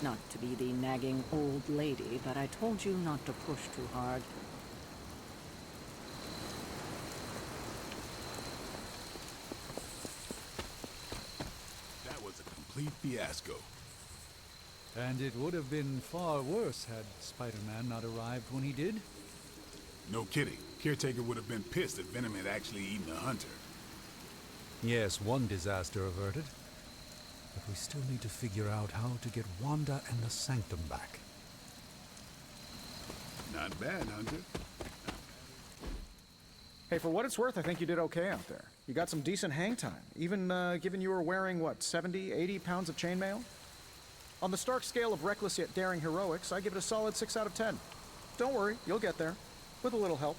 Not to be the nagging old lady, but I told you not to push too hard. That was a complete fiasco. And it would have been far worse had Spider-Man not arrived when he did. No kidding. Caretaker would have been pissed if Venom had actually eaten a hunter. Yes, one disaster averted. But we still need to figure out how to get Wanda and the Sanctum back. Not bad, Hunter. Hey, for what it's worth, I think you did okay out there. You got some decent hang time, even given you were wearing, what, 70, 80 pounds of chainmail? On the Stark scale of reckless yet daring heroics, I give it a solid 6 out of 10. Don't worry, you'll get there. With a little help.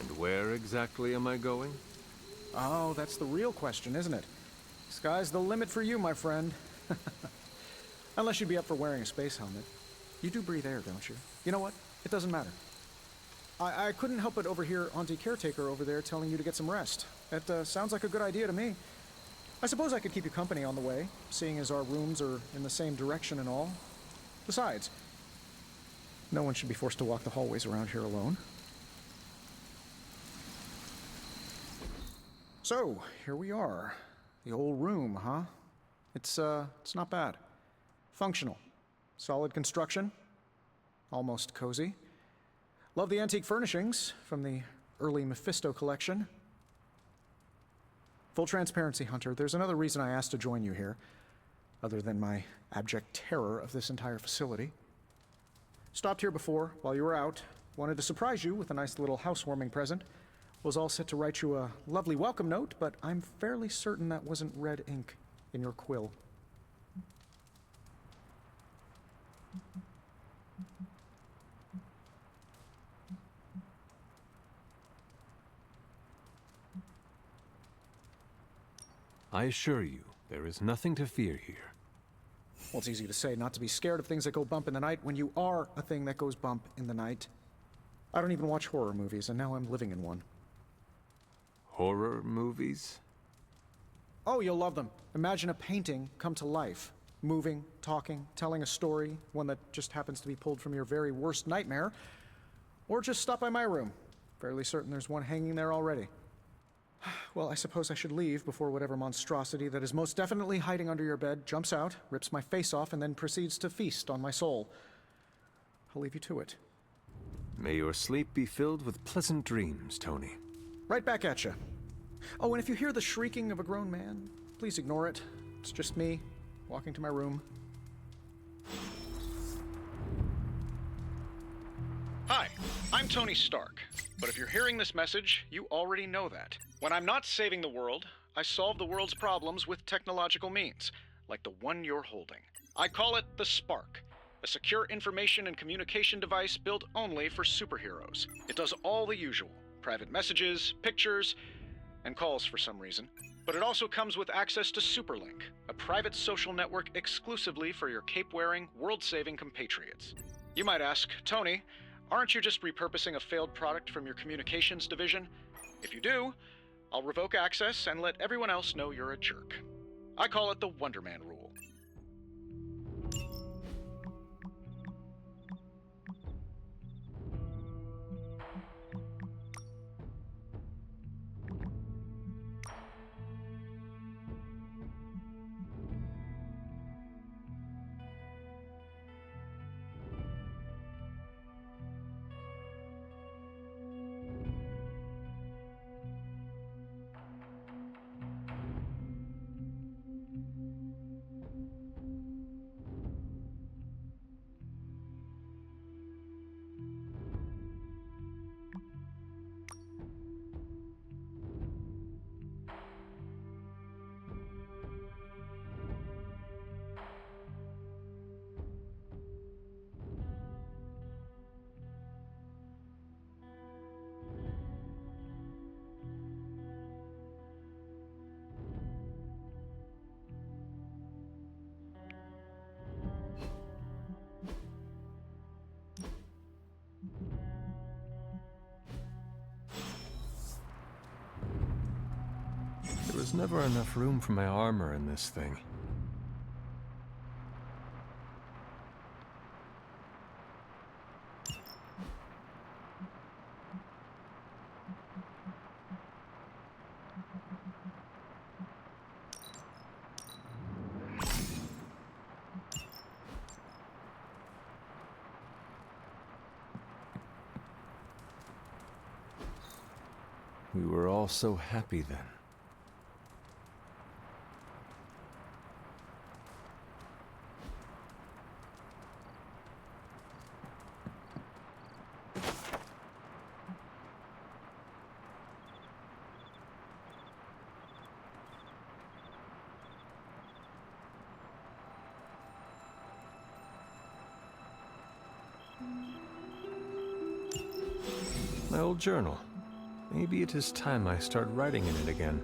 And where exactly am I going? Oh, that's the real question, isn't it? Sky's the limit for you, my friend. Unless you'd be up for wearing a space helmet. You do breathe air, don't you? You know what? It doesn't matter. I couldn't help but overhear Auntie Caretaker over there telling you to get some rest. That sounds like a good idea to me. I suppose I could keep you company on the way, seeing as our rooms are in the same direction and all. Besides, no one should be forced to walk the hallways around here alone. So, here we are. The old room, huh? It's not bad. Functional. Solid construction. Almost cozy. Love the antique furnishings from the early Mephisto collection. Full transparency, Hunter, there's another reason I asked to join you here, other than my abject terror of this entire facility. Stopped here before, while you were out. Wanted to surprise you with a nice little housewarming present. Was all set to write you a lovely welcome note, but I'm fairly certain that wasn't red ink in your quill. I assure you, there is nothing to fear here. Well, it's easy to say not to be scared of things that go bump in the night when you are a thing that goes bump in the night. I don't even watch horror movies, and now I'm living in one. Horror movies? Oh, you'll love them. Imagine a painting come to life. Moving, talking, telling a story, one that just happens to be pulled from your very worst nightmare. Or just stop by my room. Fairly certain there's one hanging there already. Well, I suppose I should leave before whatever monstrosity that is most definitely hiding under your bed jumps out, rips my face off, and then proceeds to feast on my soul. I'll leave you to it. May your sleep be filled with pleasant dreams, Tony. Right back at you. Oh, and if you hear the shrieking of a grown man, please ignore it. It's just me, walking to my room. Hi, I'm Tony Stark. But if you're hearing this message, you already know that. When I'm not saving the world, I solve the world's problems with technological means, like the one you're holding. I call it the Spark, a secure information and communication device built only for superheroes. It does all the usual, private messages, pictures, and calls for some reason. But it also comes with access to Superlink, a private social network exclusively for your cape-wearing, world-saving compatriots. You might ask, Tony, aren't you just repurposing a failed product from your communications division? If you do, I'll revoke access and let everyone else know you're a jerk. I call it the Wonder Man rule. There was never enough room for my armor in this thing. We were all so happy then. My old journal. Maybe it is time I start writing in it again.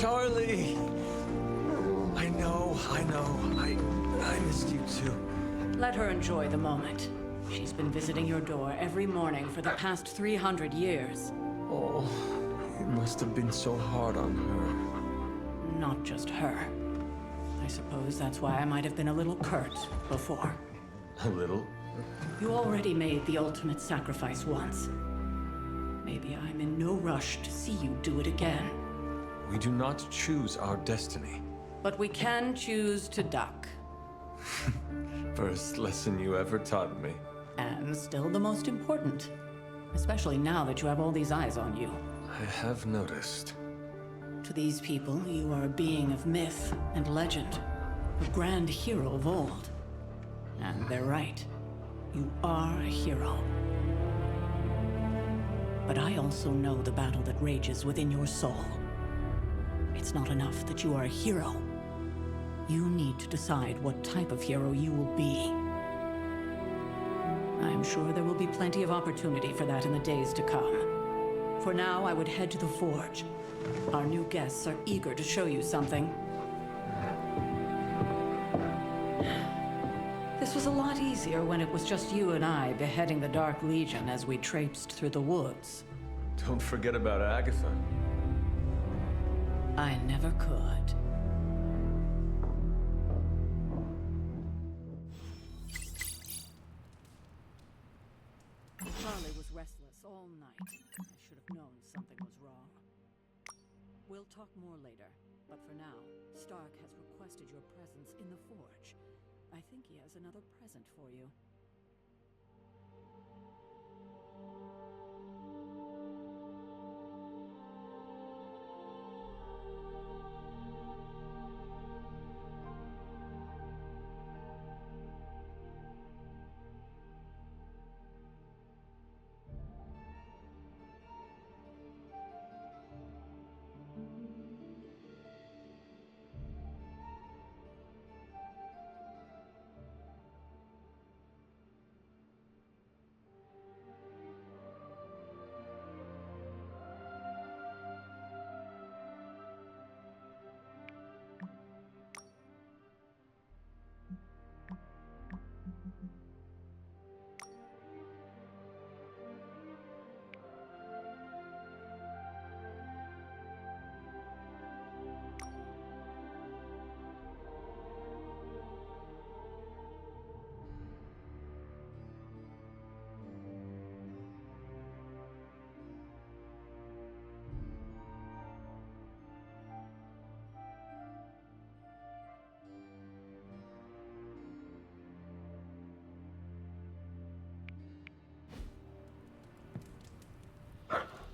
Charlie! I know. I missed you too. Let her enjoy the moment. She's been visiting your door every morning for the past 300 years. Oh, it must have been so hard on her. Not just her. I suppose that's why I might have been a little curt before. A little? You already made the ultimate sacrifice once. Maybe I'm in no rush to see you do it again. We do not choose our destiny. But we can choose to duck. First lesson you ever taught me. And still the most important. Especially now that you have all these eyes on you. I have noticed. To these people, you are a being of myth and legend. A grand hero of old. And they're right. You are a hero. But I also know the battle that rages within your soul. It's not enough that you are a hero. You need to decide what type of hero you will be. I'm sure there will be plenty of opportunity for that in the days to come. For now, I would head to the Forge. Our new guests are eager to show you something. This was a lot easier when it was just you and I beheading the Dark Legion as we traipsed through the woods. Don't forget about Agatha. I never could. Charlie was restless all night. I should have known something was wrong. We'll talk more later, but for now, Stark has requested your presence in the Forge. I think he has another present for you.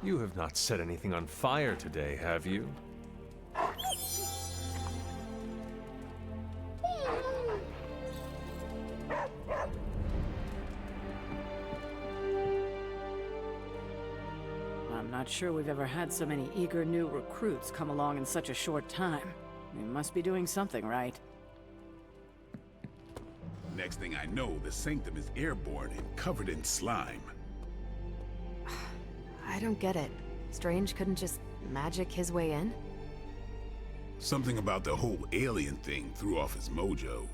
You have not set anything on fire today, have you? I'm not sure we've ever had so many eager new recruits come along in such a short time. We must be doing something right. Next thing I know, the Sanctum is airborne and covered in slime. I don't get it. Strange couldn't just magic his way in? Something about the whole alien thing threw off his mojo.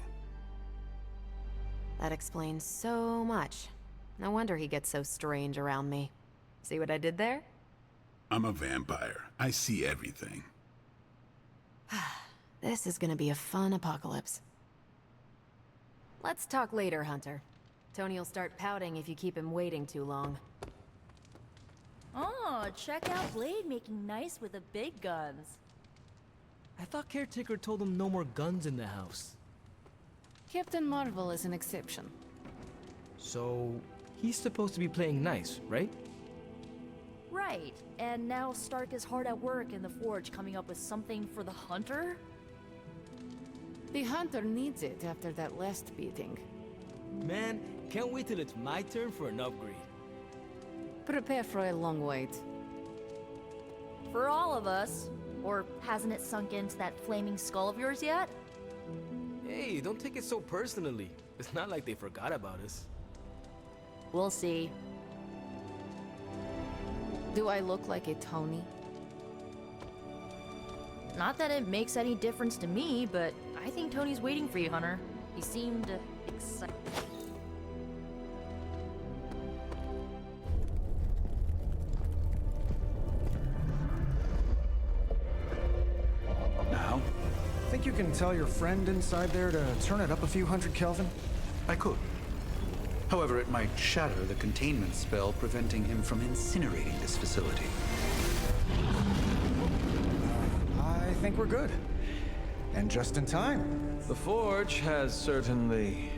That explains so much. No wonder he gets so strange around me. See what I did there? I'm a vampire. I see everything. This is gonna be a fun apocalypse. Let's talk later, Hunter. Tony will start pouting if you keep him waiting too long. Oh, check out Blade making nice with the big guns. I thought Caretaker told him no more guns in the house. Captain Marvel is an exception. So, he's supposed to be playing nice, right? Right, and now Stark is hard at work in the Forge coming up with something for the Hunter? The Hunter needs it after that last beating. Man, can't wait till it's my turn for an upgrade. Prepare for a long wait. For all of us. Or hasn't it sunk into that flaming skull of yours yet? Hey, don't take it so personally. It's not like they forgot about us. We'll see. Do I look like a Tony? Not that it makes any difference to me, but I think Tony's waiting for you, Hunter. He seemed excited. Now? Think you can tell your friend inside there to turn it up a few hundred Kelvin? I could. However, it might shatter the containment spell preventing him from incinerating this facility. I think we're good. And just in time. The Forge has certainly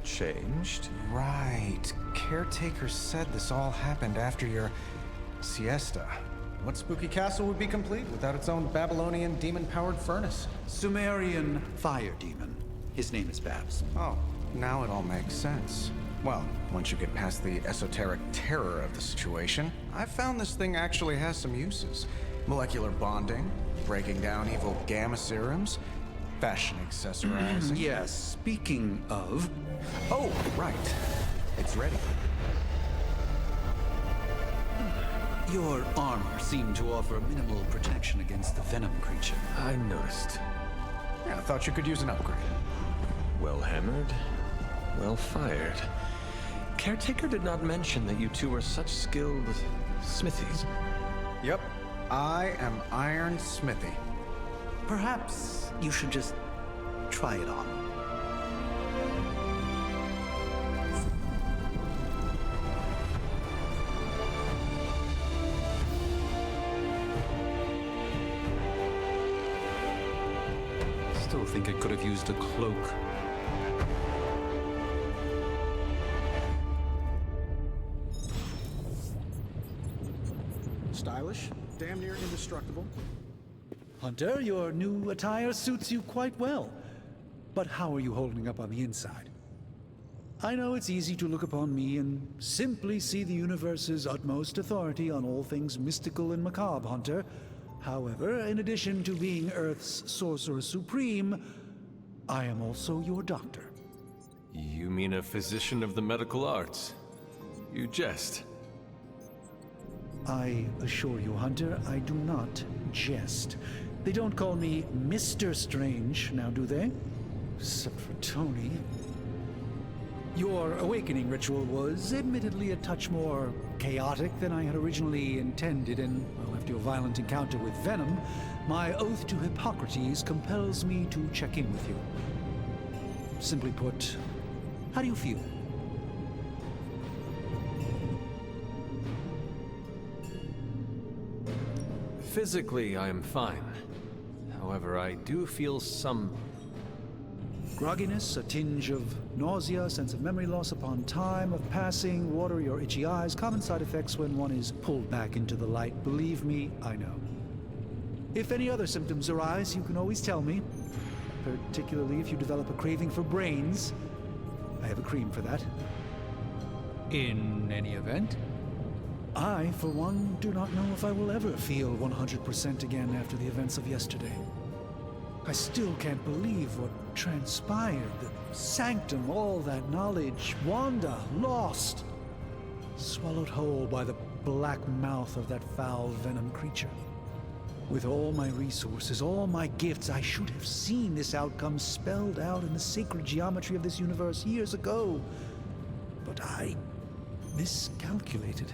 changed. Right. Caretaker said this all happened after your siesta. What spooky castle would be complete without its own Babylonian demon-powered furnace? Sumerian fire demon. His name is Babs. Oh, now it all makes sense. Well, once you get past the esoteric terror of the situation, I've found this thing actually has some uses. Molecular bonding, breaking down evil gamma serums, fashion accessorizing. Yes, speaking of... Oh, right. It's ready. Your armor seemed to offer minimal protection against the venom creature. I noticed. Yeah, I thought you could use an upgrade. Well hammered, well fired. Caretaker did not mention that you two were such skilled smithies. Yep, I am Iron Smithy. Perhaps you should just try it on. Still think it could have used a cloak. Stylish, damn near indestructible. Hunter, your new attire suits you quite well. But how are you holding up on the inside? I know it's easy to look upon me and simply see the universe's utmost authority on all things mystical and macabre, Hunter. However, in addition to being Earth's Sorcerer Supreme, I am also your doctor. You mean a physician of the medical arts? You jest. I assure you, Hunter, I do not jest. They don't call me Mr. Strange, now do they? Except for Tony. Your awakening ritual was admittedly a touch more chaotic than I had originally intended, and, well, after your violent encounter with Venom, my oath to Hippocrates compels me to check in with you. Simply put, how do you feel? Physically, I am fine. However, I do feel some Grogginess, a tinge of nausea, sense of memory loss upon time of passing, watery or itchy eyes, common side effects when one is pulled back into the light. Believe me, I know. If any other symptoms arise, you can always tell me, particularly if you develop a craving for brains. I have a cream for that. In any event, I, for one, do not know if I will ever feel 100% again after the events of yesterday. I still can't believe what transpired. The sanctum, all that knowledge, Wanda, lost. Swallowed whole by the black mouth of that foul venom creature. With all my resources, all my gifts, I should have seen this outcome spelled out in the sacred geometry of this universe years ago. But I miscalculated.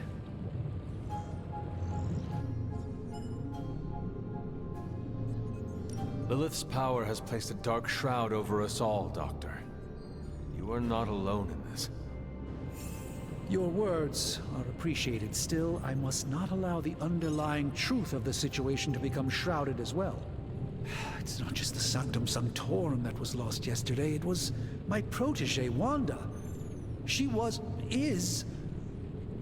Lilith's power has placed a dark shroud over us all, Doctor. You are not alone in this. Your words are appreciated. Still, I must not allow the underlying truth of the situation to become shrouded as well. It's not just the Sanctum Sanctorum that was lost yesterday. It was my protege, Wanda. She is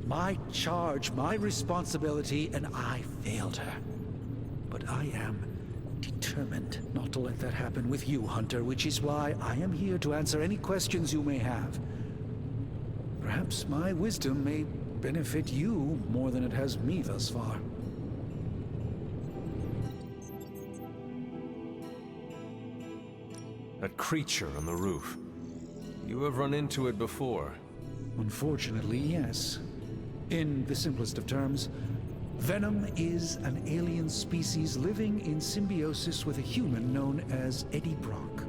my charge, my responsibility, and I failed her. But I am determined not to let that happen with you, Hunter, which is why I am here to answer any questions you may have. Perhaps my wisdom may benefit you more than it has me thus far. That creature on the roof. You have run into it before. Unfortunately, yes. In the simplest of terms, Venom is an alien species living in symbiosis with a human known as Eddie Brock.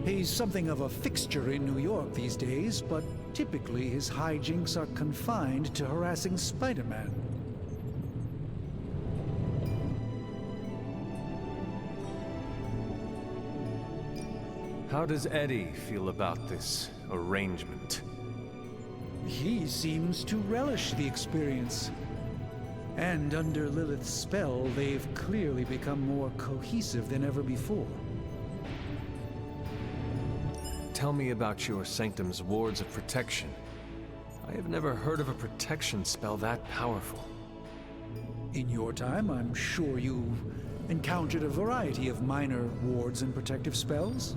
He's something of a fixture in New York these days, but typically his hijinks are confined to harassing Spider-Man. How does Eddie feel about this arrangement? He seems to relish the experience. And under Lilith's spell, they've clearly become more cohesive than ever before. Tell me about your Sanctum's wards of protection. I have never heard of a protection spell that powerful. In your time, I'm sure you've encountered a variety of minor wards and protective spells.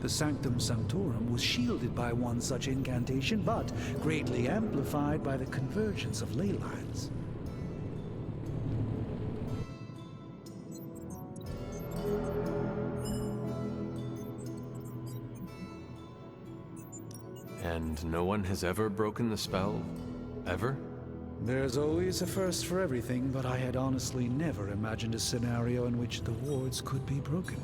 The Sanctum Sanctorum was shielded by one such incantation, but greatly amplified by the convergence of ley lines. And no one has ever broken the spell? Ever? There's always a first for everything, but I had honestly never imagined a scenario in which the wards could be broken.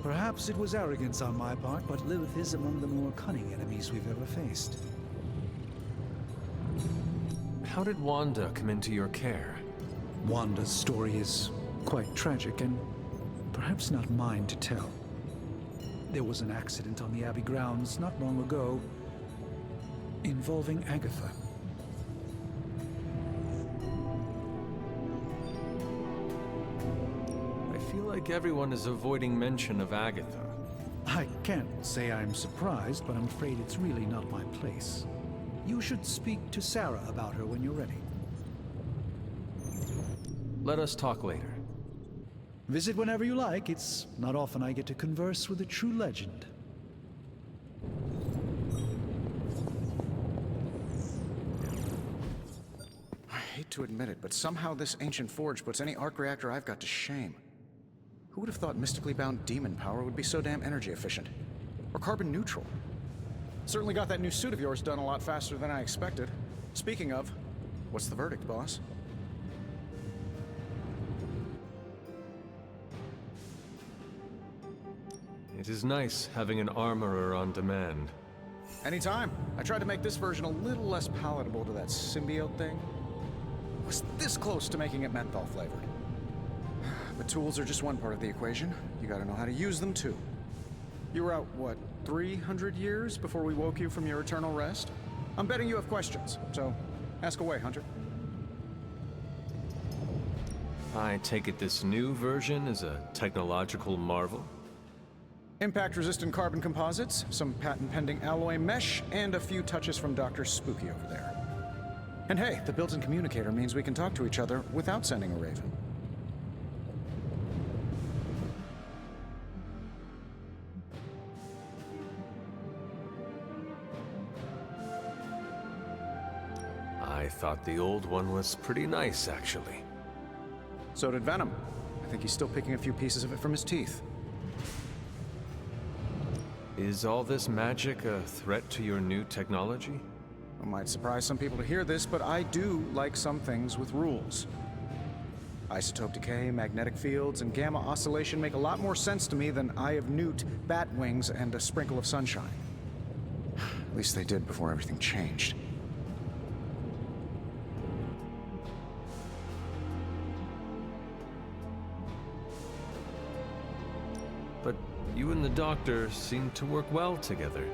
Perhaps it was arrogance on my part, but Lilith is among the more cunning enemies we've ever faced. How did Wanda come into your care? Wanda's story is quite tragic, and perhaps not mine to tell. There was an accident on the Abbey grounds not long ago involving Agatha. I feel like everyone is avoiding mention of Agatha. I can't say I'm surprised, but I'm afraid it's really not my place. You should speak to Sarah about her when you're ready. Let us talk later. Visit whenever you like. It's not often I get to converse with a true legend. I hate to admit it, but somehow this ancient forge puts any arc reactor I've got to shame. Who would have thought mystically bound demon power would be so damn energy efficient? Or carbon neutral? Certainly got that new suit of yours done a lot faster than I expected. Speaking of, what's the verdict, boss? It is nice having an armorer on demand. Anytime. I tried to make this version a little less palatable to that symbiote thing. Was this close to making it menthol flavored. But tools are just one part of the equation. You gotta know how to use them too. You were out, what, 300 years before we woke you from your eternal rest? I'm betting you have questions, so ask away, Hunter. I take it this new version is a technological marvel? Impact-resistant carbon composites, some patent-pending alloy mesh, and a few touches from Dr. Spooky over there. And hey, the built-in communicator means we can talk to each other without sending a raven. I thought the old one was pretty nice, actually. So did Venom. I think he's still picking a few pieces of it from his teeth. Is all this magic a threat to your new technology? It might surprise some people to hear this, but I do like some things with rules. Isotope decay, magnetic fields, and gamma oscillation make a lot more sense to me than Eye of Newt, bat wings, and a sprinkle of sunshine. At least they did before everything changed. But you and the Doctor seem to work well together.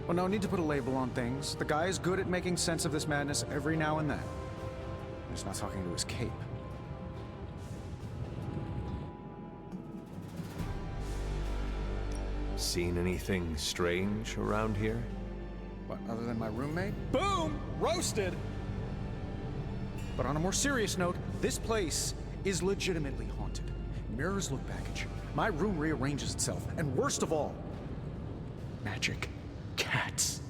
Well, no need to put a label on things. The guy is good at making sense of this madness every now and then. He's not talking to his cape. Seen anything strange around here? What, other than my roommate? Boom! Roasted! But on a more serious note, this place is legitimately haunted. Mirrors look back at you. My room rearranges itself. And worst of all, magic cats.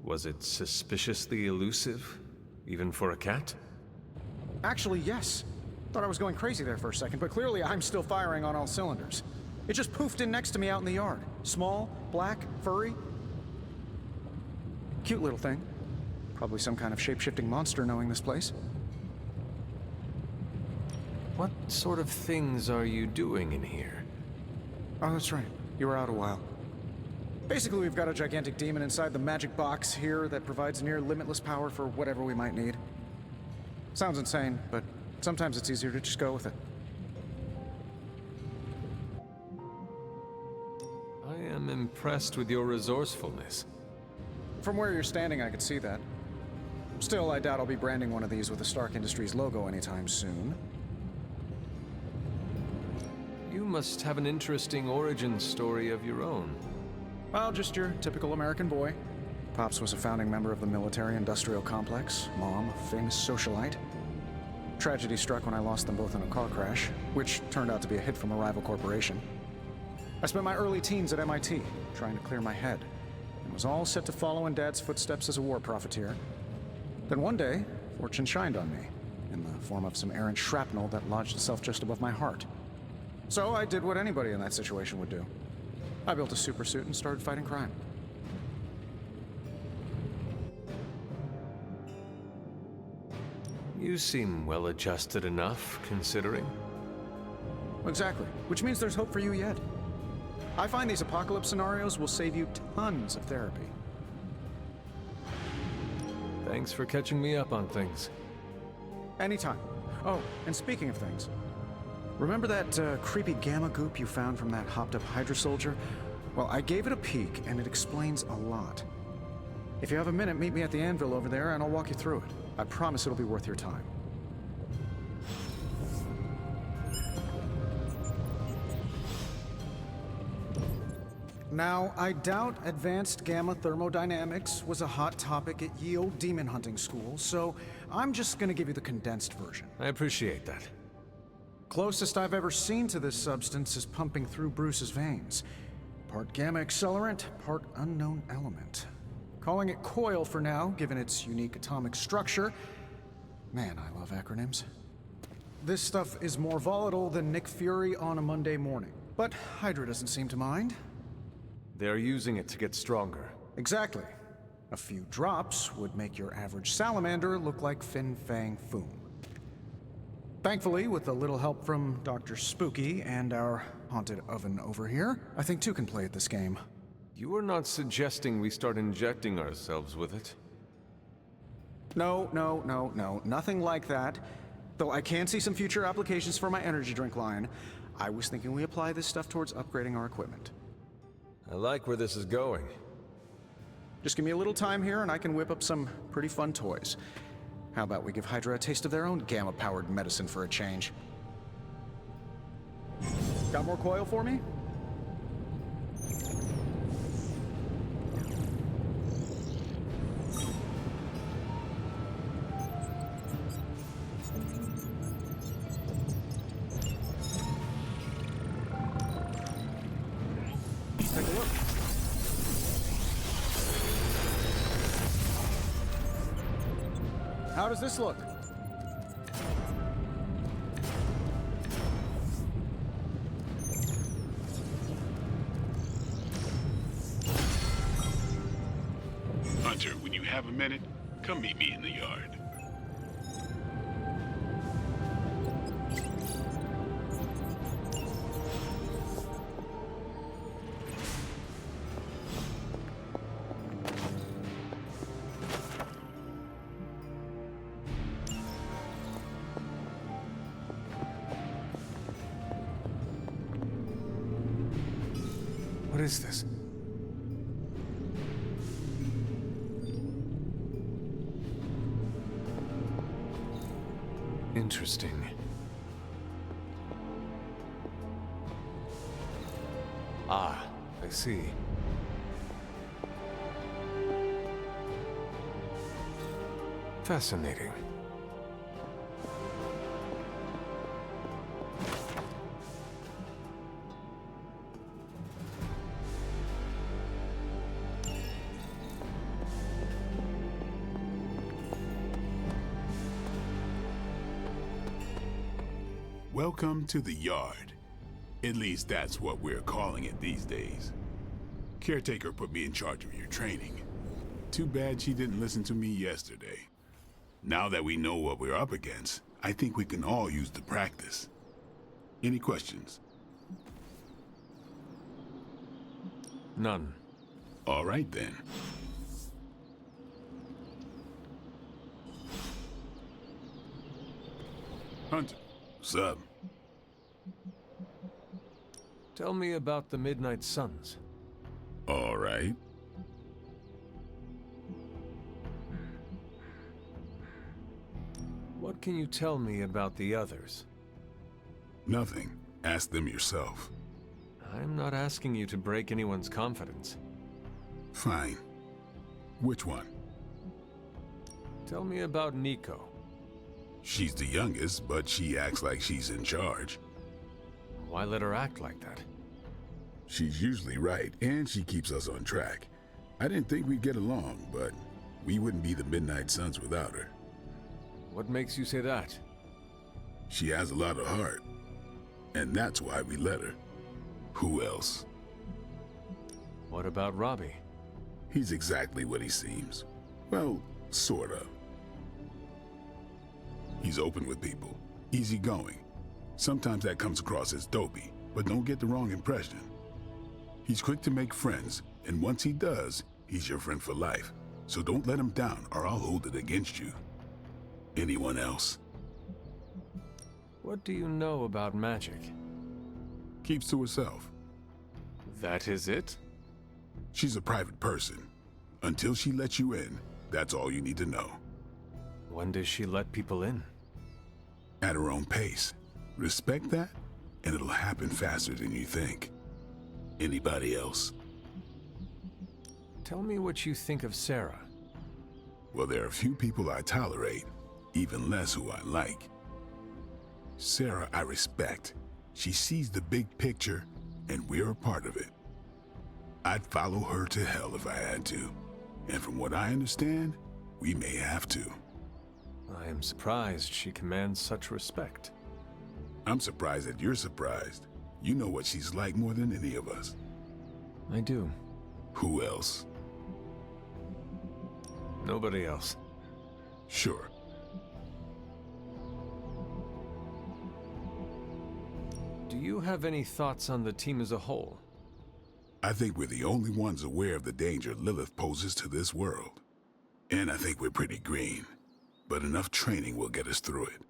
Was it suspiciously elusive, even for a cat? Actually, yes. Thought I was going crazy there for a second, but clearly I'm still firing on all cylinders. It just poofed in next to me out in the yard. Small, black, furry. Cute little thing. Probably some kind of shape-shifting monster knowing this place. What sort of things are you doing in here? Oh, that's right. You were out a while. Basically, we've got a gigantic demon inside the magic box here that provides near limitless power for whatever we might need. Sounds insane, but sometimes it's easier to just go with it. I am impressed with your resourcefulness. From where you're standing, I could see that. Still, I doubt I'll be branding one of these with the Stark Industries logo anytime soon. You must have an interesting origin story of your own. Well, just your typical American boy. Pops was a founding member of the military-industrial complex. Mom, a famous socialite. Tragedy struck when I lost them both in a car crash, which turned out to be a hit from a rival corporation. I spent my early teens at MIT, trying to clear my head, and was all set to follow in Dad's footsteps as a war profiteer. Then one day, fortune shined on me, in the form of some errant shrapnel that lodged itself just above my heart. So I did what anybody in that situation would do. I built a supersuit and started fighting crime. You seem well-adjusted enough, considering. Exactly, which means there's hope for you yet. I find these apocalypse scenarios will save you tons of therapy. Thanks for catching me up on things. Anytime. Oh, and speaking of things, remember that creepy gamma goop you found from that hopped-up Hydra soldier? Well, I gave it a peek, and it explains a lot. If you have a minute, meet me at the anvil over there, and I'll walk you through it. I promise it'll be worth your time. Now, I doubt advanced gamma thermodynamics was a hot topic at Ye Olde Demon Hunting School, so I'm just gonna give you the condensed version. I appreciate that. Closest I've ever seen to this substance is pumping through Bruce's veins. Part gamma accelerant, part unknown element. Calling it Coil for now, given its unique atomic structure. Man, I love acronyms. This stuff is more volatile than Nick Fury on a Monday morning. But Hydra doesn't seem to mind. They're using it to get stronger. Exactly. A few drops would make your average salamander look like Fin Fang Foom. Thankfully, with a little help from Dr. Spooky and our haunted oven over here, I think two can play at this game. You are not suggesting we start injecting ourselves with it? No, nothing like that. Though I can see some future applications for my energy drink line. I was thinking we apply this stuff towards upgrading our equipment. I like where this is going. Just give me a little time here and I can whip up some pretty fun toys. How about we give Hydra a taste of their own gamma-powered medicine for a change? Got more coil for me? Take a look. How does this look? Hunter, when you have a minute, come meet me in the yard. What is this? Interesting. Ah, I see. Fascinating. Welcome to the yard. At least that's what we're calling it these days. Caretaker put me in charge of your training. Too bad she didn't listen to me yesterday. Now that we know what we're up against, I think we can all use the practice. Any questions? None. All right then. Hunter, sup? Tell me about the Midnight Suns. All right. What can you tell me about the others? Nothing. Ask them yourself. I'm not asking you to break anyone's confidence. Fine. Which one? Tell me about Nico. She's the youngest, but she acts like she's in charge. Why let her act like that? She's usually right, and she keeps us on track. I didn't think we'd get along, but we wouldn't be the Midnight Suns without her. What makes you say that? She has a lot of heart, and that's why we let her. Who else? What about Robbie? He's exactly what he seems. Well, sort of. He's open with people, easygoing. Sometimes that comes across as dopey, but don't get the wrong impression. He's quick to make friends, and once he does, he's your friend for life. So don't let him down, or I'll hold it against you. Anyone else? What do you know about magic? Keeps to herself. That is it? She's a private person. Until she lets you in, that's all you need to know. When does she let people in? At her own pace. Respect that, and it'll happen faster than you think. Anybody else? Tell me what you think of Sarah. Well, there are few people I tolerate, even less who I like. Sarah, I respect. She sees the big picture, and we're a part of it. I'd follow her to hell if I had to. And from what I understand, we may have to. I am surprised she commands such respect. I'm surprised that you're surprised. You know what she's like more than any of us. I do. Who else? Nobody else. Sure. Do you have any thoughts on the team as a whole? I think we're the only ones aware of the danger Lilith poses to this world. And I think we're pretty green. But enough training will get us through it.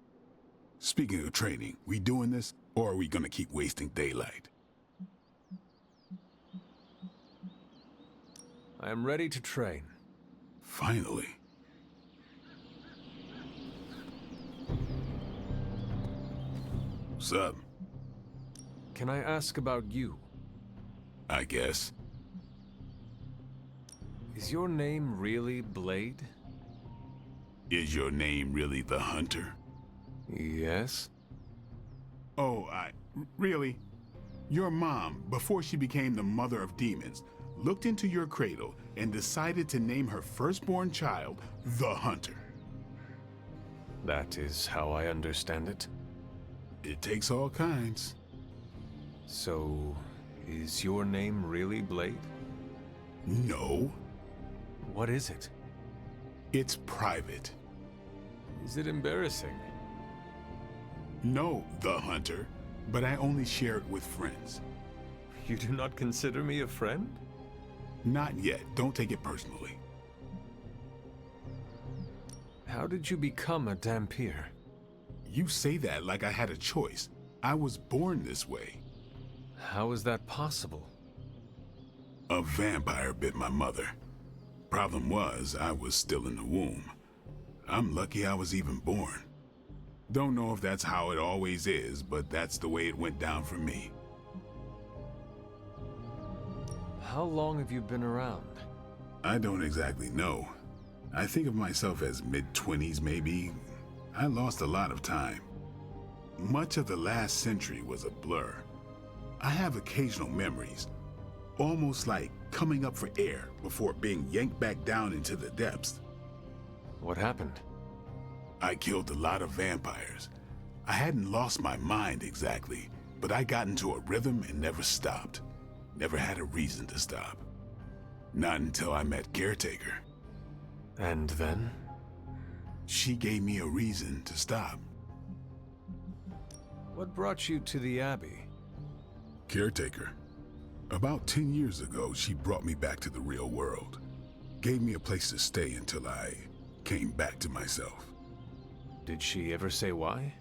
Speaking of training, we doing this, or are we gonna keep wasting daylight? I am ready to train. Finally. Sup? Can I ask about you? I guess. Is your name really Blade? Is your name really the Hunter? Yes. Oh, really? Your mom, before she became the mother of demons, looked into your cradle and decided to name her firstborn child the Hunter. That is how I understand it. It takes all kinds. So, is your name really Blade? No. What is it? It's private. Is it embarrassing? No, the Hunter, but I only share it with friends. You do not consider me a friend? Not yet. Don't take it personally. How did you become a Dhampir? You say that like I had a choice. I was born this way. How is that possible? A vampire bit my mother. Problem was, I was still in the womb. I'm lucky I was even born. Don't know if that's how it always is, but that's the way it went down for me. How long have you been around? I don't exactly know. I think of myself as mid-20s, maybe. I lost a lot of time. Much of the last century was a blur. I have occasional memories, almost like coming up for air before being yanked back down into the depths. What happened? I killed a lot of vampires. I hadn't lost my mind exactly, but I got into a rhythm and never stopped. Never had a reason to stop. Not until I met Caretaker. And then? She gave me a reason to stop. What brought you to the Abbey? Caretaker. About 10 years ago, she brought me back to the real world. Gave me a place to stay until I came back to myself. Did she ever say why?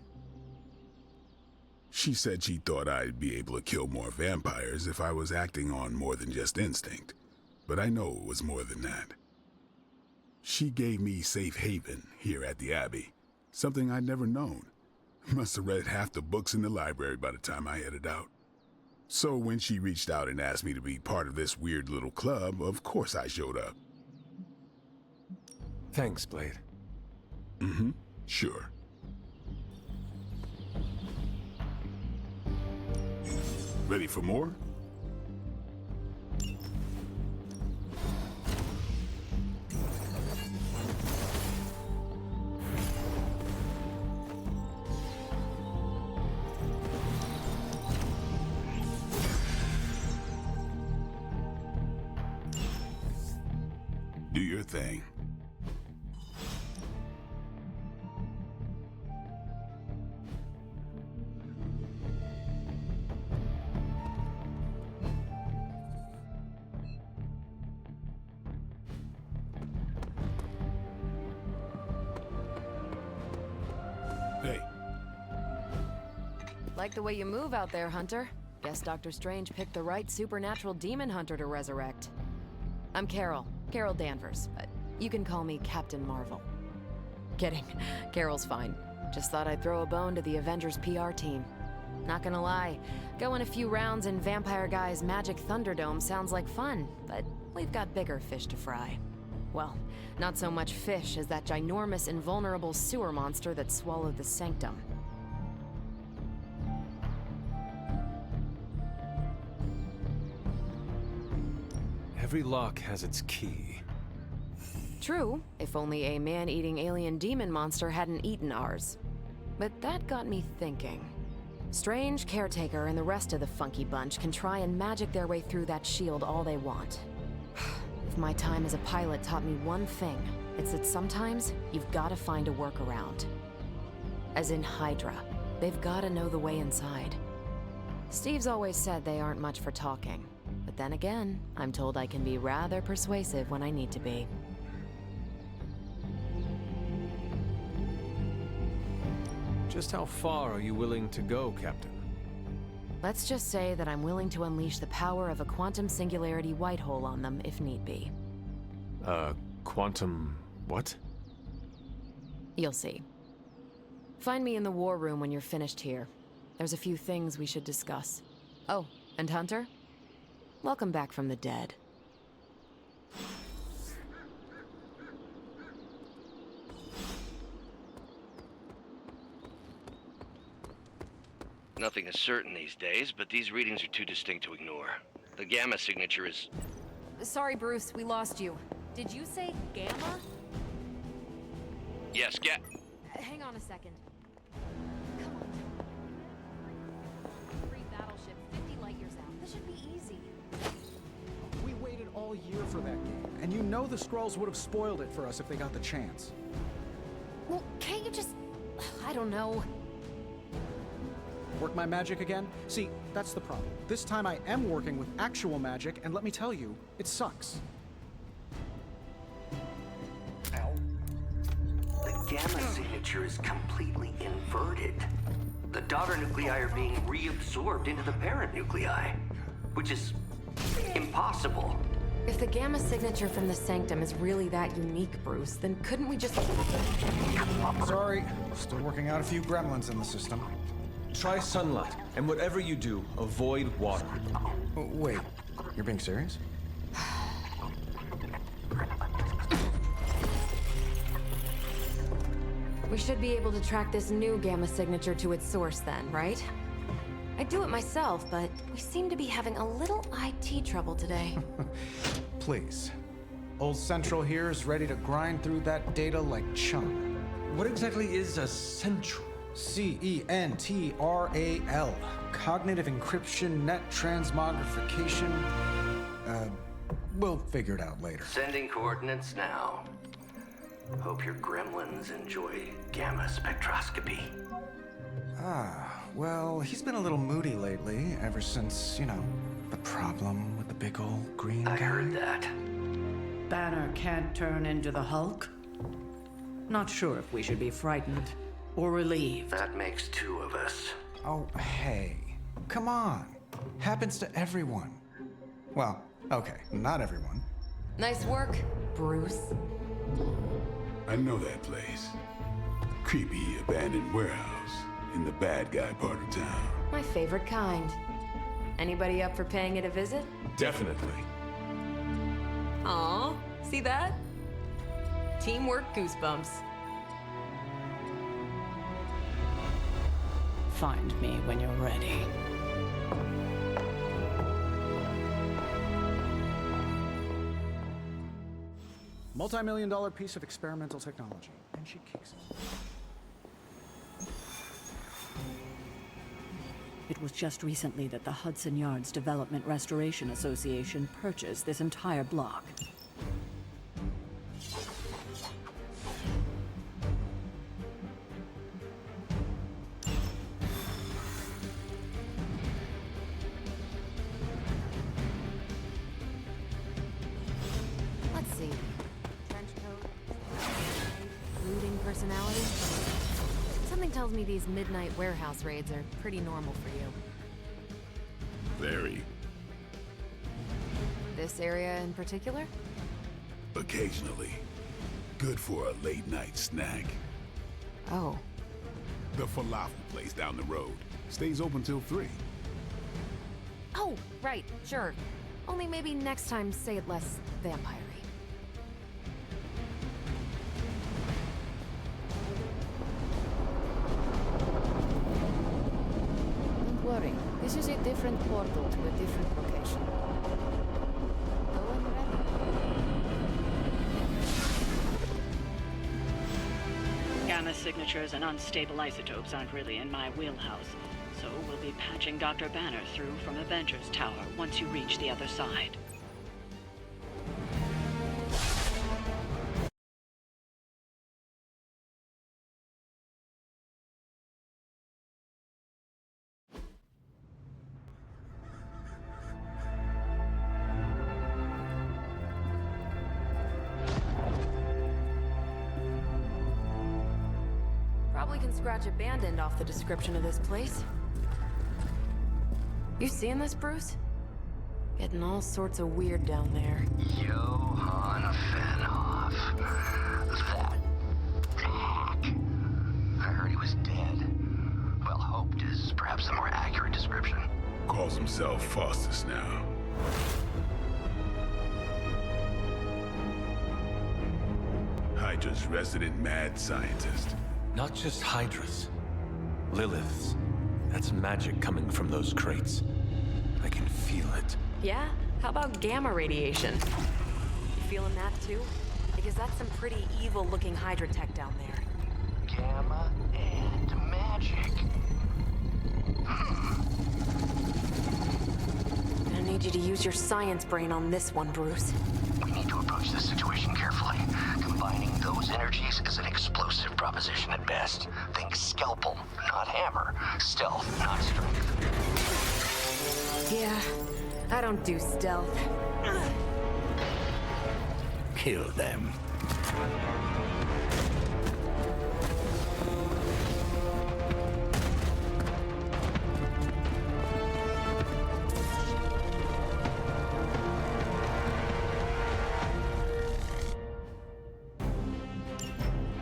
She said she thought I'd be able to kill more vampires if I was acting on more than just instinct. But I know it was more than that. She gave me safe haven here at the Abbey. Something I'd never known. Must have read half the books in the library by the time I headed out. So when she reached out and asked me to be part of this weird little club, of course I showed up. Thanks, Blade. Mm-hmm. Sure. Ready for more? Do your thing. Hey. Like the way you move out there, Hunter. Guess Dr. Strange picked the right supernatural demon hunter to resurrect. I'm Carol Danvers, but you can call me Captain Marvel. Kidding, Carol's fine. Just thought I'd throw a bone to the Avengers PR team. Not gonna lie, going a few rounds in Vampire Guy's Magic Thunderdome sounds like fun, but we've got bigger fish to fry. Well, not so much fish as that ginormous invulnerable sewer monster that swallowed the Sanctum. Every lock has its key. True, if only a man-eating alien demon monster hadn't eaten ours. But that got me thinking. Strange, Caretaker, and the rest of the funky bunch can try and magic their way through that shield all they want. If my time as a pilot taught me one thing, it's that sometimes you've gotta find a workaround. As in Hydra, they've gotta know the way inside. Steve's always said they aren't much for talking. But then again, I'm told I can be rather persuasive when I need to be. Just how far are you willing to go, Captain? Let's just say that I'm willing to unleash the power of a quantum singularity white hole on them if need be. Quantum... what? You'll see. Find me in the war room when you're finished here. There's a few things we should discuss. Oh, and Hunter? Welcome back from the dead. Nothing is certain these days, but these readings are too distinct to ignore. The gamma signature is... Sorry, Bruce, we lost you. Did you say Gamma? Yes, Hang on a second. Come on. 3 battleship, 50 light years out. This should be easy. We waited all year for that game, and you know the Skrulls would have spoiled it for us if they got the chance. Well, can't you just... I don't know. Work my magic again? See, that's the problem. This time I am working with actual magic, and let me tell you, it sucks. The gamma signature is completely inverted. The daughter nuclei are being reabsorbed into the parent nuclei, which is impossible. If the gamma signature from the Sanctum is really that unique, Bruce, then couldn't we just... Sorry, still working out a few gremlins in the system. Try sunlight, and whatever you do, avoid water. Wait, you're being serious? We should be able to track this new gamma signature to its source then, right? I'd do it myself, but we seem to be having a little IT trouble today. Please. Old Central here is ready to grind through that data like chum. What exactly is a Central? CENTRAL. Cognitive encryption, net transmogrification. We'll figure it out later. Sending coordinates now. Hope your gremlins enjoy gamma spectroscopy. Well, he's been a little moody lately, ever since, you know, the problem with the big old green guy. I heard that. Banner can't turn into the Hulk? Not sure if we should be frightened or relieved. That makes 2 of us. Oh, hey. Come on. Happens to everyone. Well, okay, not everyone. Nice work, Bruce. I know that place. Creepy abandoned warehouse in the bad guy part of town. My favorite kind. Anybody up for paying it a visit? Definitely. Aw, see that? Teamwork goosebumps. Find me when you're ready. Multi-million-dollar piece of experimental technology, and she kicks it. It was just recently that the Hudson Yards Development Restoration Association purchased this entire block. Let's see. Trench coat, brooding personality. Something tells me these midnight warehouse raids are pretty normal for you. Very. This area in particular? Occasionally. Good for a late night snack. Oh. The falafel place down the road stays open till 3. Oh, right, sure. Only maybe next time say it less vampire-y. Don't worry, this is a different portal to a different location. Go when ready. Gamma signatures and unstable isotopes aren't really in my wheelhouse, so we'll be patching Dr. Banner through from Avengers Tower once you reach the other side. Probably can scratch abandoned off the description of this place. You seeing this, Bruce? Getting all sorts of weird down there. Johann Fenhoff. That hack. I heard he was dead. Well, hoped is perhaps the more accurate description. Calls himself Faustus now. Hydra's resident mad scientist. Not just Hydra's. Lilith's. That's magic coming from those crates. I can feel it. Yeah? How about gamma radiation? You feeling that too? Because that's some pretty evil-looking Hydra tech down there. Gamma and magic. I need you to use your science brain on this one, Bruce. We need to approach this situation carefully. Combining those energies is an explosive proposition at best. Think scalpel, not hammer. Stealth, not strength. Yeah, I don't do stealth. Kill them.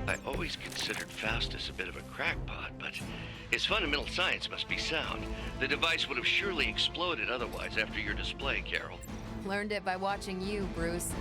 I always considered Faustus a bit of a crackpot, but his fundamental science must be sound. The device would have surely exploded otherwise after your display, Carol. Learned it by watching you, Bruce.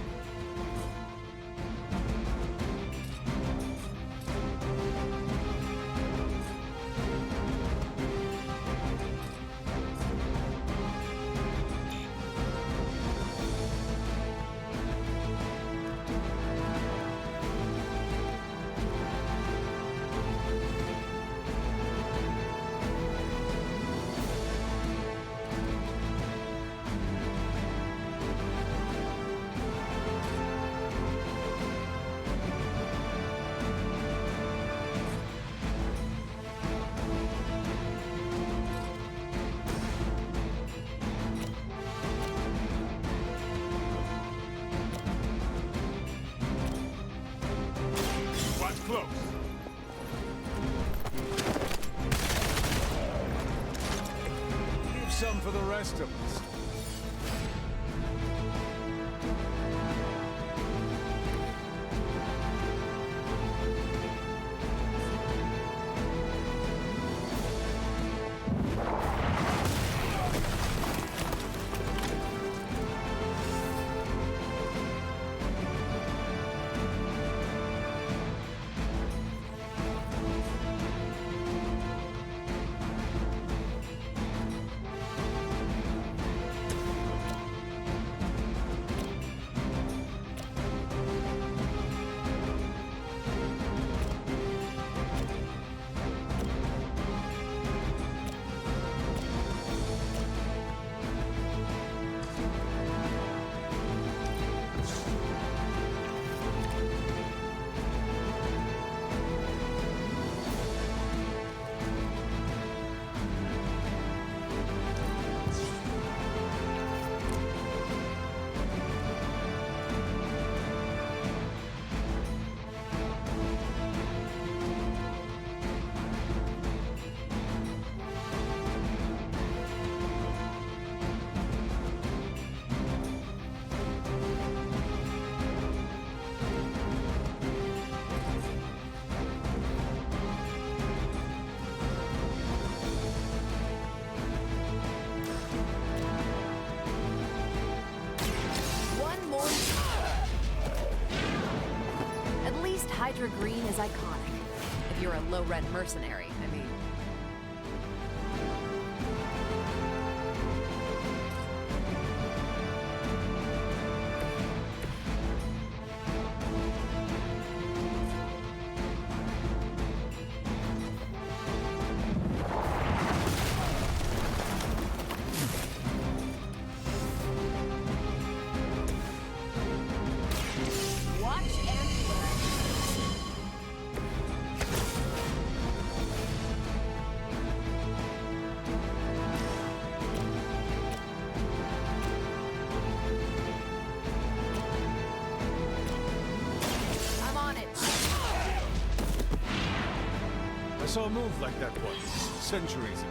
Close. Leave some for the rest of us. Hydra Green is iconic. If you're a low-rent mercenary, I mean. I saw a move like that once, centuries ago.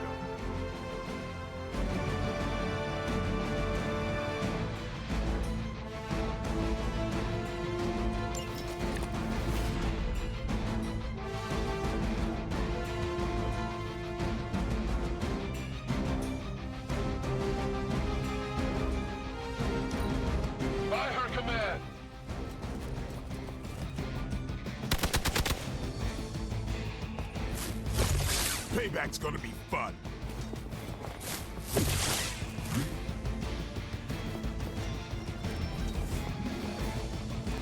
Payback's gonna be fun.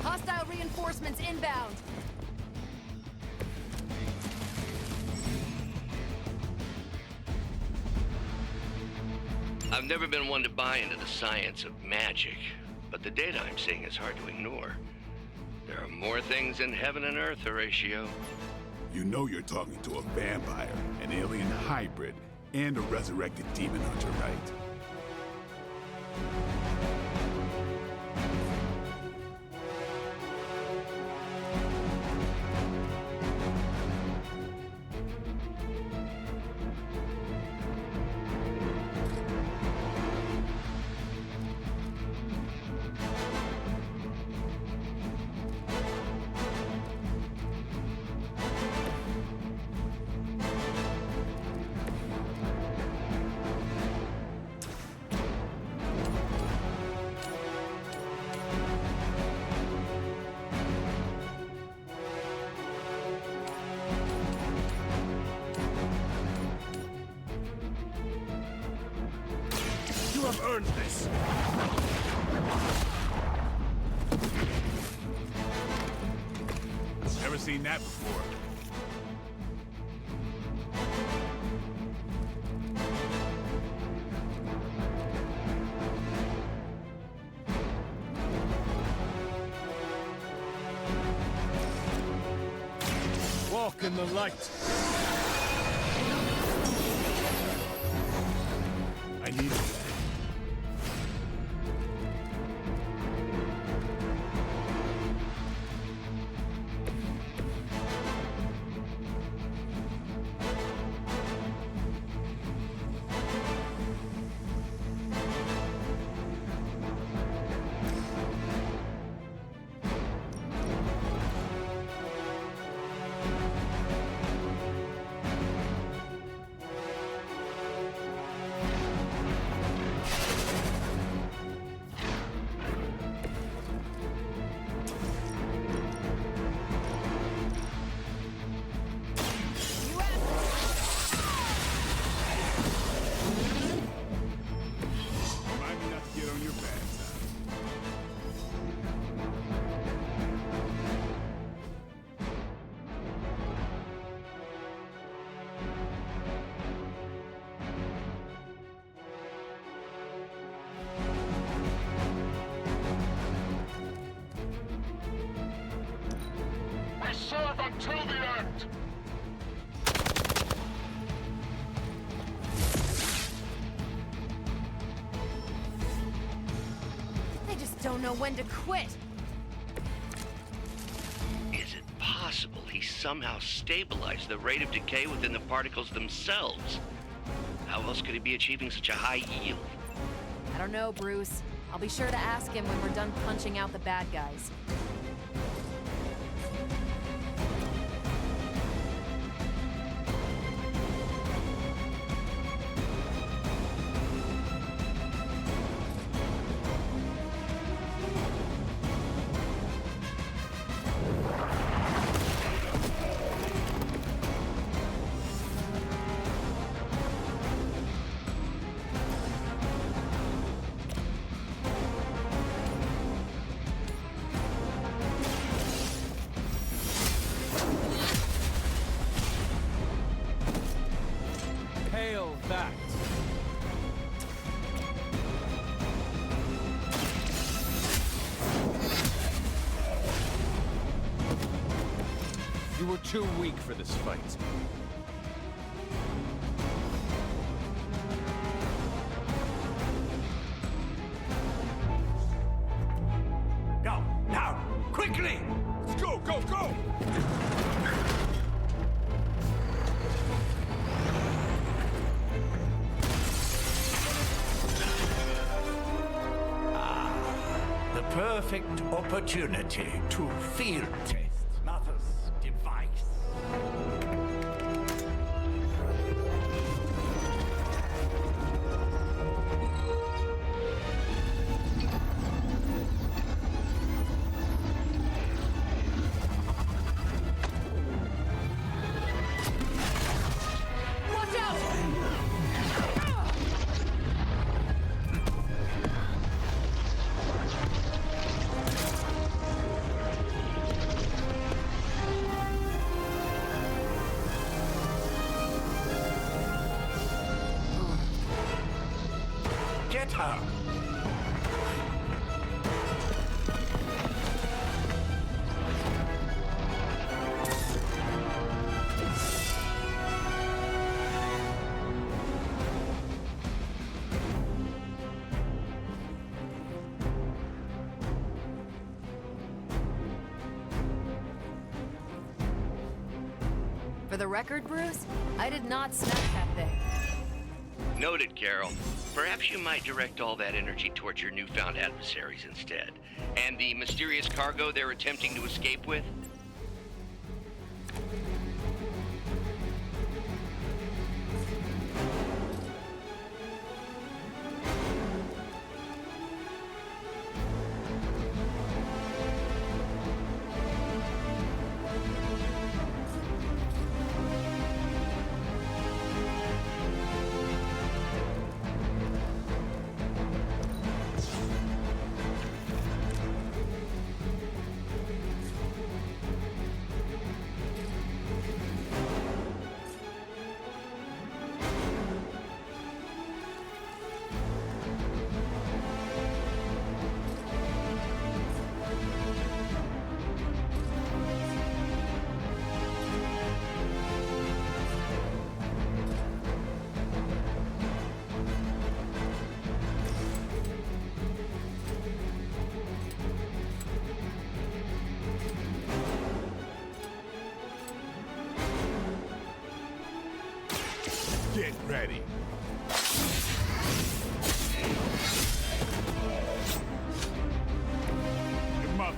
Hostile reinforcements inbound. I've never been one to buy into the science of magic, but the data I'm seeing is hard to ignore. There are more things in heaven and earth, Horatio. You know you're talking to a vampire, an alien hybrid, and a resurrected demon hunter, right? You have earned this. Never seen that before. Walk in the light. I need it. Remind me not to get on your bad side. We serve until the end. They just don't know when to quit. Is it possible he somehow stabilized the rate of decay within the particles themselves? How else could he be achieving such a high yield? I don't know, Bruce. I'll be sure to ask him when we're done punching out the bad guys. Hail that! You were too weak for this fight. Go, now, quickly! Let's go, go, go! The perfect opportunity to field test Mother's device. her! For the record, Bruce, I did not smack that thing. Noted, Carol. Perhaps you might direct all that energy towards your newfound adversaries instead. And the mysterious cargo they're attempting to escape with? Get ready. Your mother.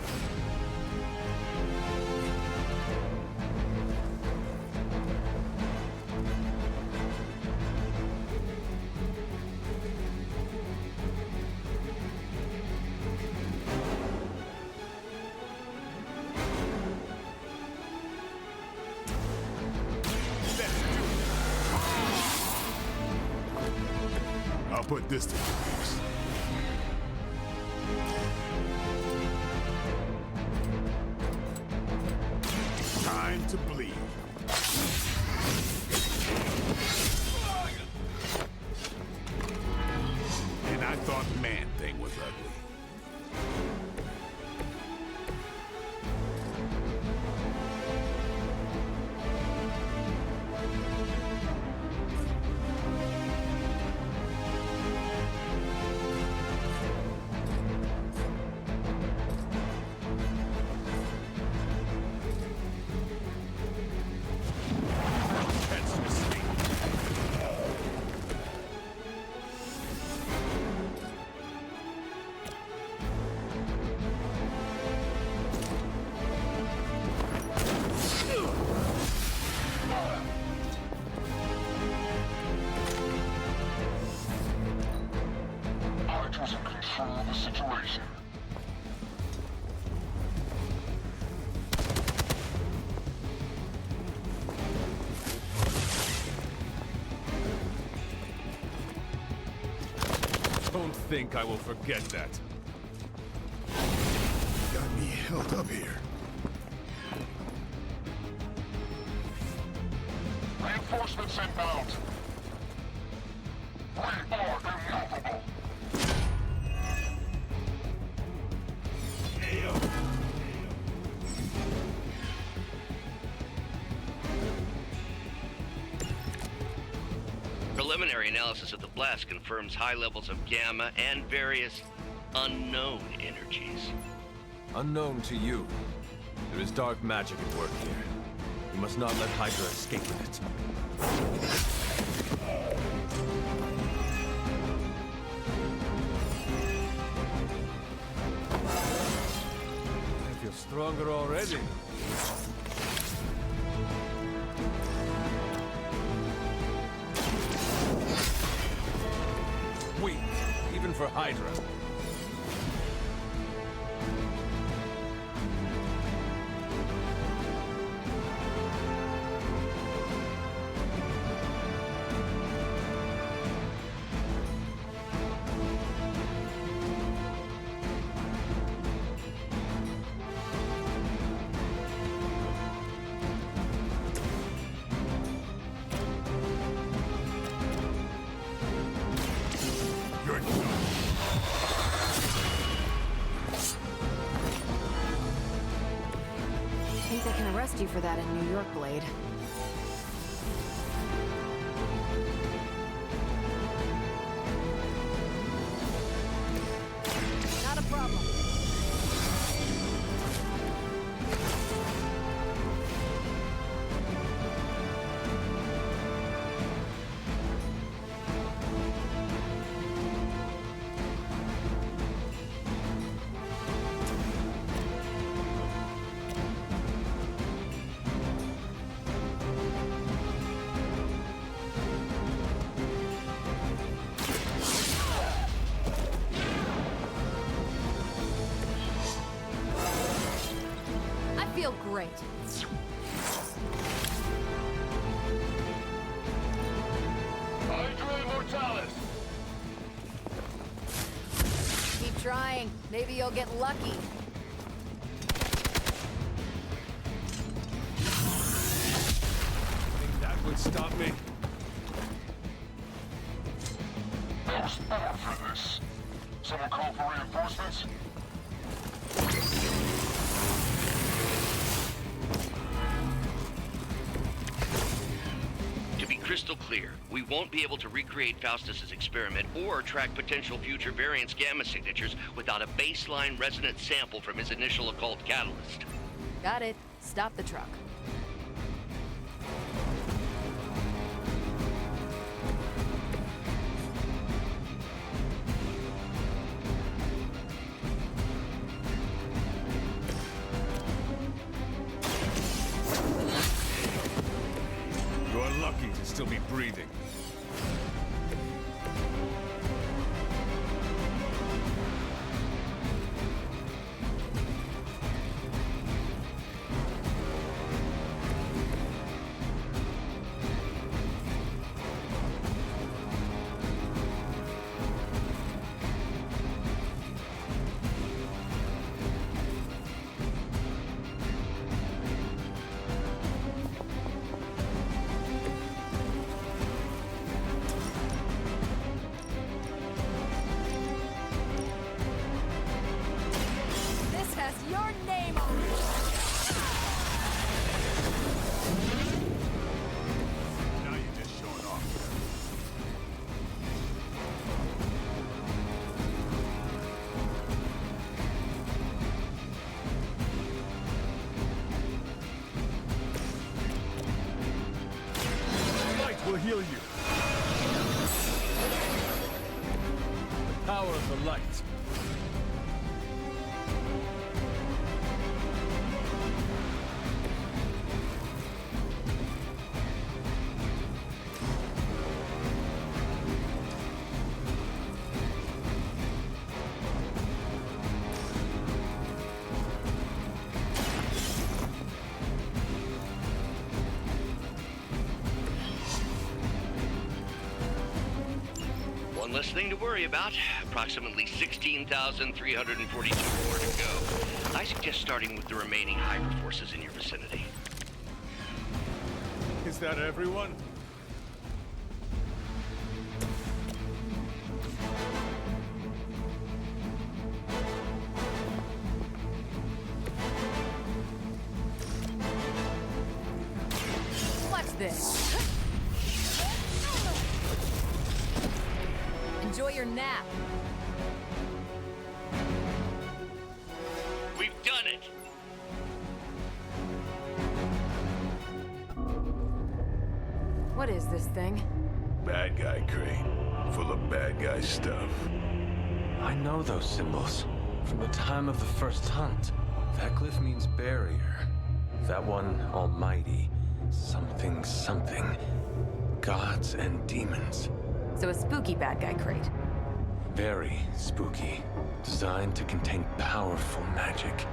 I'll put this to use. Time to bleed. And I thought Man-Thing was ugly. Don't think I will forget that. Got me held up here. Reinforcements inbound. We are immovable. Preliminary analysis of the blast confirms high levels of gamma and various unknown energies. Unknown to you. There is dark magic at work here. We must not let Hydra escape with it. I feel stronger already. Weak, even for Hydra. You're done. arrest you for that in New York, Blade. Not a problem. Feel great. Hydra Immortalis! Keep trying. Maybe you'll get lucky. Think that would stop me? There's more for this. Someone call for reinforcements? To be crystal clear, we won't be able to recreate Faustus's experiment or track potential future variants' gamma signatures without a baseline resonance sample from his initial occult catalyst. Got it. Stop the truck. You're lucky to still be breathing. Your name on it. Now you're just showing off. Light will heal you. The power of the light. One less thing to worry about. Approximately 16,342 more to go. I suggest starting with the remaining Hydra forces in your vicinity. Is that everyone? Watch this. Enjoy your nap. We've done it! What is this thing? Bad guy crate, full of bad guy stuff. I know those symbols from the time of the first hunt. That glyph means barrier. That one, almighty. Something, something. Gods and demons. So a spooky bad guy crate. Very spooky. Designed to contain powerful magic.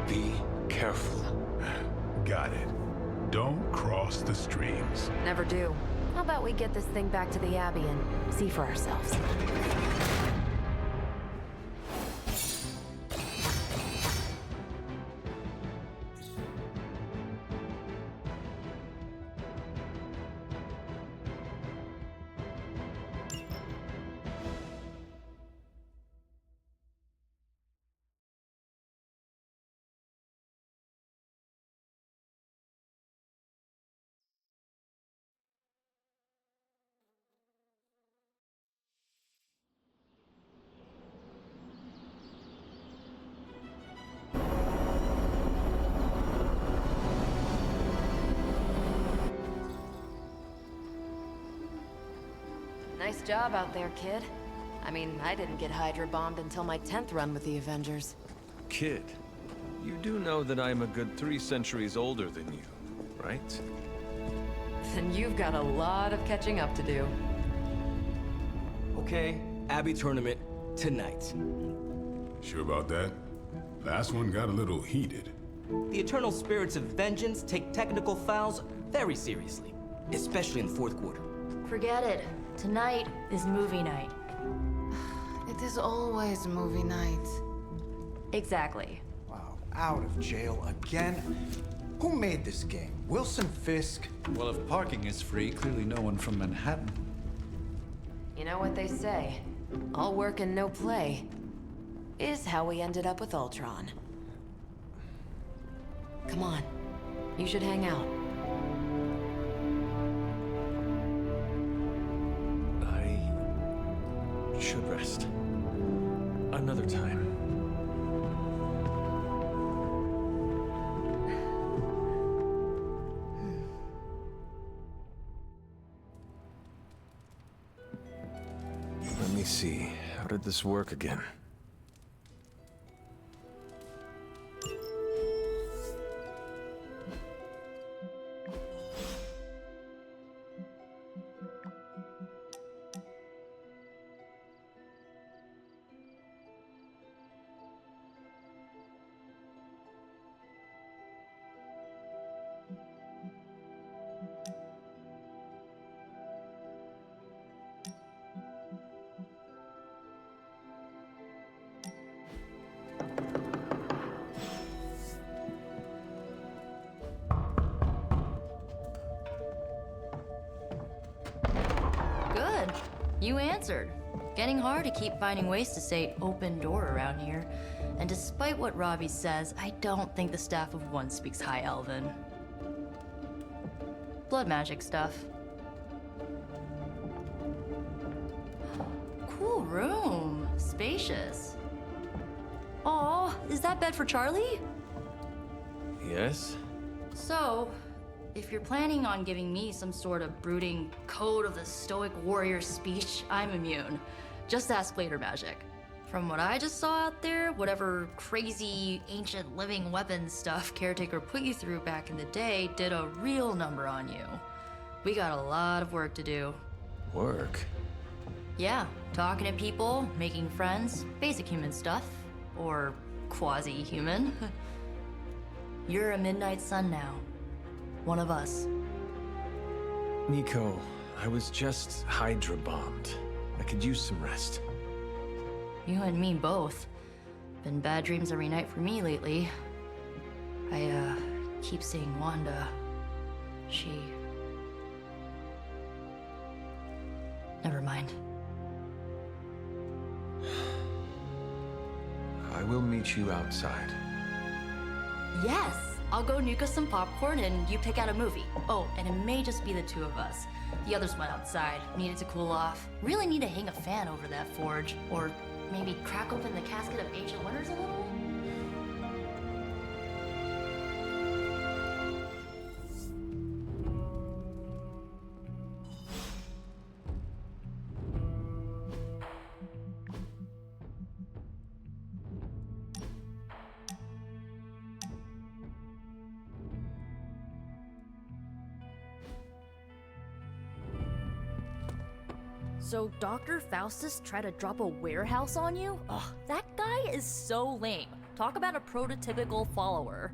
Be careful. Got it. Don't cross the streams. Never do. How about we get this thing back to the Abbey and see for ourselves? Nice job out there, kid. I mean, I didn't get Hydra bombed until my 10th run with the Avengers. Kid, you do know that I'm a good 3 centuries older than you, right? Then you've got a lot of catching up to do. Okay, Abbey tournament tonight. Sure about that? Last one got a little heated. The Eternal Spirits of Vengeance take technical fouls very seriously, especially in the fourth quarter. Forget it. Tonight is movie night. It is always movie night. Exactly. Wow, out of jail again? Who made this game? Wilson Fisk? Well, if parking is free, clearly no one from Manhattan. You know what they say? All work and no play is how we ended up with Ultron. Come on. You should hang out. I should rest. Another time. Let me see. How did this work again? Good. You answered. Getting hard to keep finding ways to say open door around here. And despite what Robbie says, I don't think the staff of One speaks High Elven. Blood magic stuff. Cool room. Spacious. Aw, is that bed for Charlie? Yes? So, if you're planning on giving me some sort of brooding code of the stoic warrior speech, I'm immune. Just ask later, Magic. From what I just saw out there, whatever crazy ancient living weapons stuff Caretaker put you through back in the day did a real number on you. We got a lot of work to do. Work? Yeah, talking to people, making friends, basic human stuff. Or quasi-human. You're a Midnight Sun now. One of us. Nico, I was just Hydra bombed. I could use some rest. You and me both. Been bad dreams every night for me lately. I, keep seeing Wanda. She... Never mind. I will meet you outside. Yes! I'll go nuke us some popcorn and you pick out a movie. Oh, and it may just be the two of us. The others went outside, needed to cool off. Really need to hang a fan over that forge. Or maybe crack open the casket of ancient wonders a little? So Dr. Faustus tried to drop a warehouse on you? Ugh, that guy is so lame. Talk about a prototypical follower.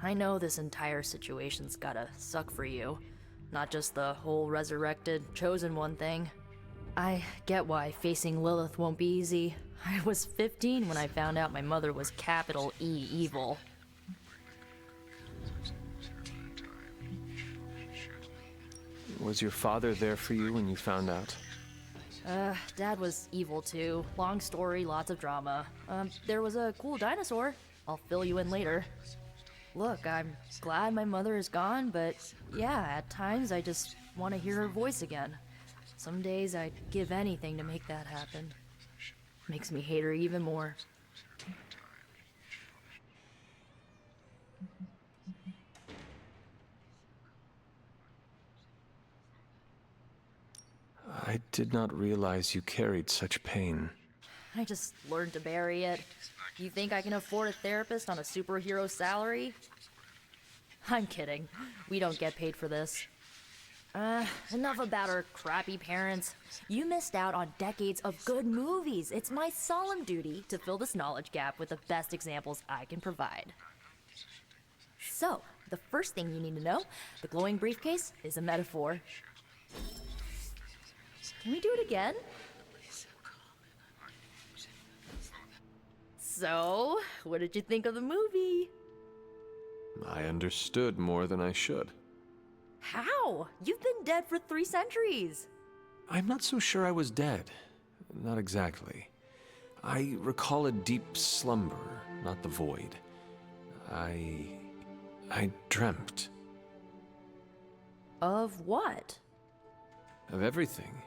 I know this entire situation's gotta suck for you. Not just the whole resurrected, chosen one thing. I get why facing Lilith won't be easy. I was 15 when I found out my mother was capital E evil. Was your father there for you when you found out? Dad was evil too. Long story, lots of drama. There was a cool dinosaur. I'll fill you in later. Look, I'm glad my mother is gone, but yeah, at times I just want to hear her voice again. Some days I'd give anything to make that happen. Makes me hate her even more. I did not realize you carried such pain. I just learned to bury it. You think I can afford a therapist on a superhero salary? I'm kidding. We don't get paid for this. Enough about our crappy parents. You missed out on decades of good movies. It's my solemn duty to fill this knowledge gap with the best examples I can provide. So, the first thing you need to know, the glowing briefcase is a metaphor. Can we do it again? So, what did you think of the movie? I understood more than I should. How? You've been dead for 3 centuries. I'm not so sure I was dead. Not exactly. I recall a deep slumber, not the void. I dreamt. Of what? Of everything.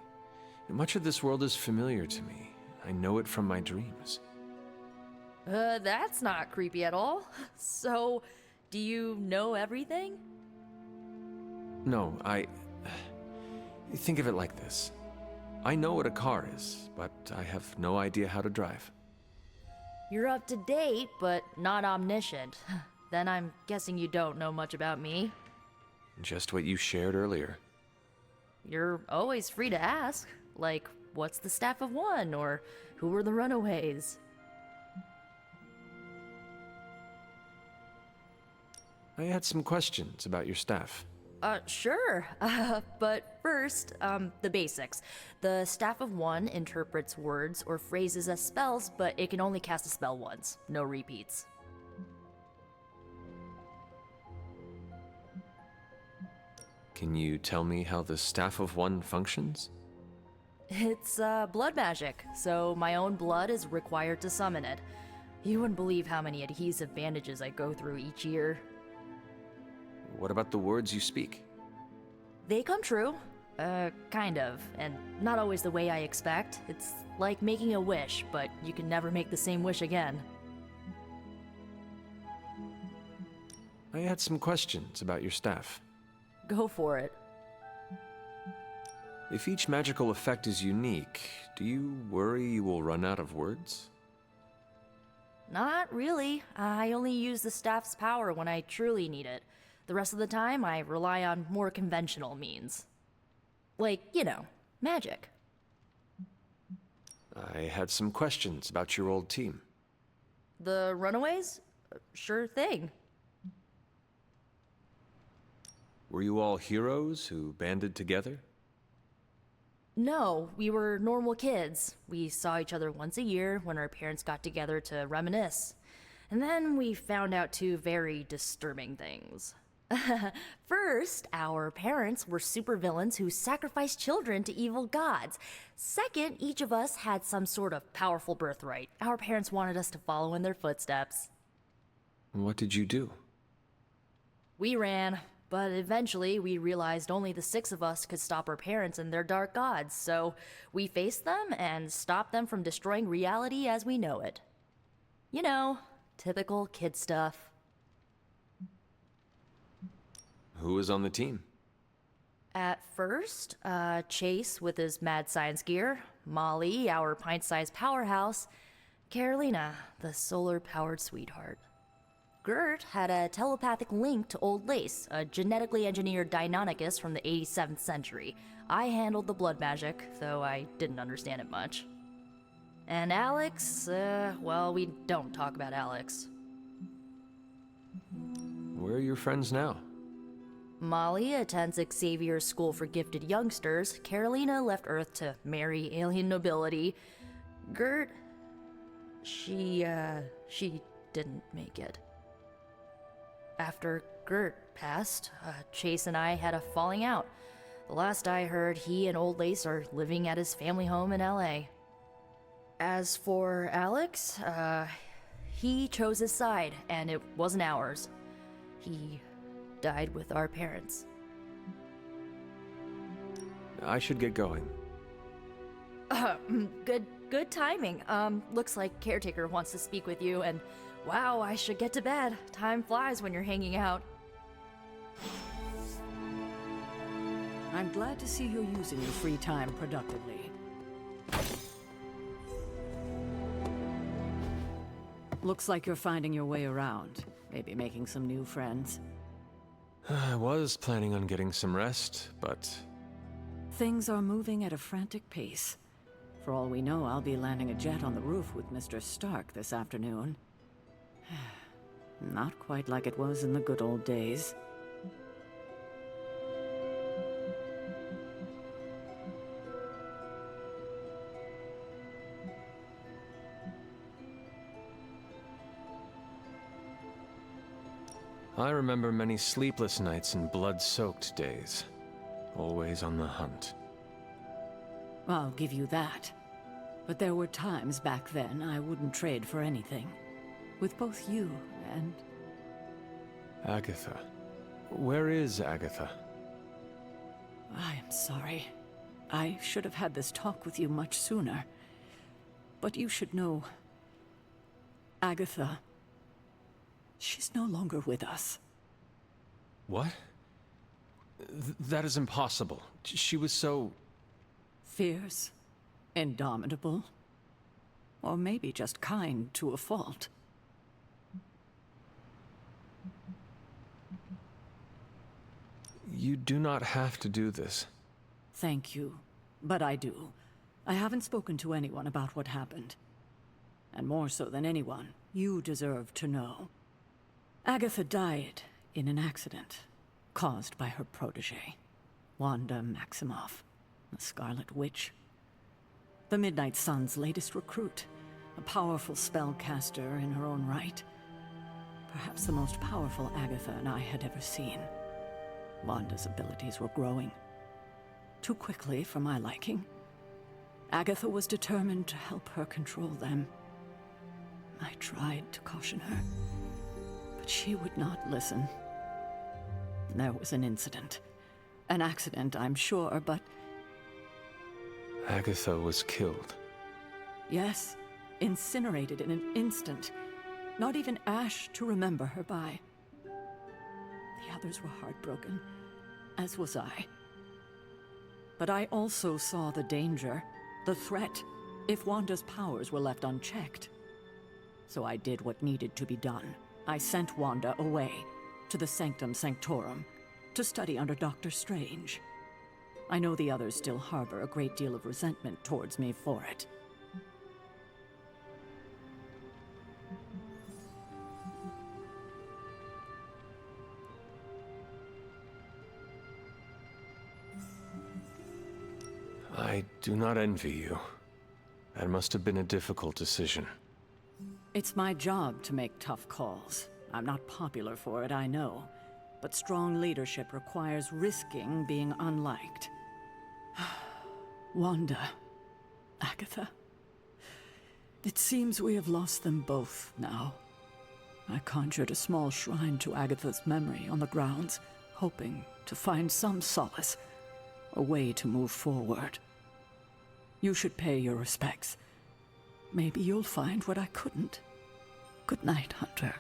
Much of this world is familiar to me. I know it from my dreams. That's not creepy at all. So, do you know everything? No, think of it like this. I know what a car is, but I have no idea how to drive. You're up to date, but not omniscient. Then I'm guessing you don't know much about me. Just what you shared earlier. You're always free to ask. Like, what's the Staff of One? Or who were the Runaways? I had some questions about your staff. Sure. But first, the basics. The Staff of One interprets words or phrases as spells, but it can only cast a spell once. No repeats. Can you tell me how the Staff of One functions? It's, blood magic, so my own blood is required to summon it. You wouldn't believe how many adhesive bandages I go through each year. What about the words you speak? They come true. Kind of. And not always the way I expect. It's like making a wish, but you can never make the same wish again. I had some questions about your staff. Go for it. If each magical effect is unique, do you worry you will run out of words? Not really. I only use the staff's power when I truly need it. The rest of the time, I rely on more conventional means. Like, you know, magic. I had some questions about your old team. The Runaways? Sure thing. Were you all heroes who banded together? No, we were normal kids. We saw each other once a year when our parents got together to reminisce. And then we found out 2 very disturbing things. First, our parents were supervillains who sacrificed children to evil gods. Second, each of us had some sort of powerful birthright. Our parents wanted us to follow in their footsteps. What did you do? We ran, but eventually we realized only the 6 of us could stop our parents and their dark gods, so we faced them and stopped them from destroying reality as we know it. You know, typical kid stuff. Who was on the team? At first, Chase with his mad science gear, Molly, our pint-sized powerhouse, Carolina, the solar-powered sweetheart. Gert had a telepathic link to Old Lace, a genetically engineered Deinonychus from the 87th century. I handled the blood magic, though I didn't understand it much. And Alex, well, we don't talk about Alex. Where are your friends now? Molly attends Xavier's School for Gifted Youngsters. Carolina left Earth to marry alien nobility. Gert, she didn't make it. After Gert passed, Chase and I had a falling out. The last I heard, he and Old Lace are living at his family home in LA. As for Alex, he chose his side, and it wasn't ours. He died with our parents. I should get going. Good timing. Looks like Caretaker wants to speak with you, and wow, I should get to bed. Time flies when you're hanging out. I'm glad to see you're using your free time productively. Looks like you're finding your way around. Maybe making some new friends. I was planning on getting some rest, but... Things are moving at a frantic pace. For all we know, I'll be landing a jet on the roof with Mr. Stark this afternoon. Not quite like it was in the good old days. I remember many sleepless nights and blood-soaked days. Always on the hunt. I'll give you that. But there were times back then I wouldn't trade for anything. With both you and... Agatha. Where is Agatha? I am sorry. I should have had this talk with you much sooner. But you should know... Agatha... She's no longer with us. What? That is impossible. She was so... Fierce, indomitable, or maybe just kind to a fault. You do not have to do this. Thank you, but I do. I haven't spoken to anyone about what happened. And more so than anyone, you deserve to know. Agatha died in an accident caused by her protege, Wanda Maximoff, the Scarlet Witch. The Midnight Sun's latest recruit, a powerful spellcaster in her own right. Perhaps the most powerful Agatha and I had ever seen. Wanda's abilities were growing. Too quickly for my liking. Agatha was determined to help her control them. I tried to caution her, but she would not listen. There was an incident. An accident, I'm sure, but... Agatha was killed. Yes, incinerated in an instant. Not even ash to remember her by. The others were heartbroken, as was I. But I also saw the danger, the threat, if Wanda's powers were left unchecked. So I did what needed to be done. I sent Wanda away, to the Sanctum Sanctorum, to study under Doctor Strange. I know the others still harbor a great deal of resentment towards me for it. I do not envy you. That must have been a difficult decision. It's my job to make tough calls. I'm not popular for it, I know. But strong leadership requires risking being unliked. Wanda, Agatha. It seems we have lost them both now. I conjured a small shrine to Agatha's memory on the grounds, hoping to find some solace, a way to move forward. You should pay your respects. Maybe you'll find what I couldn't. Good night, Hunter.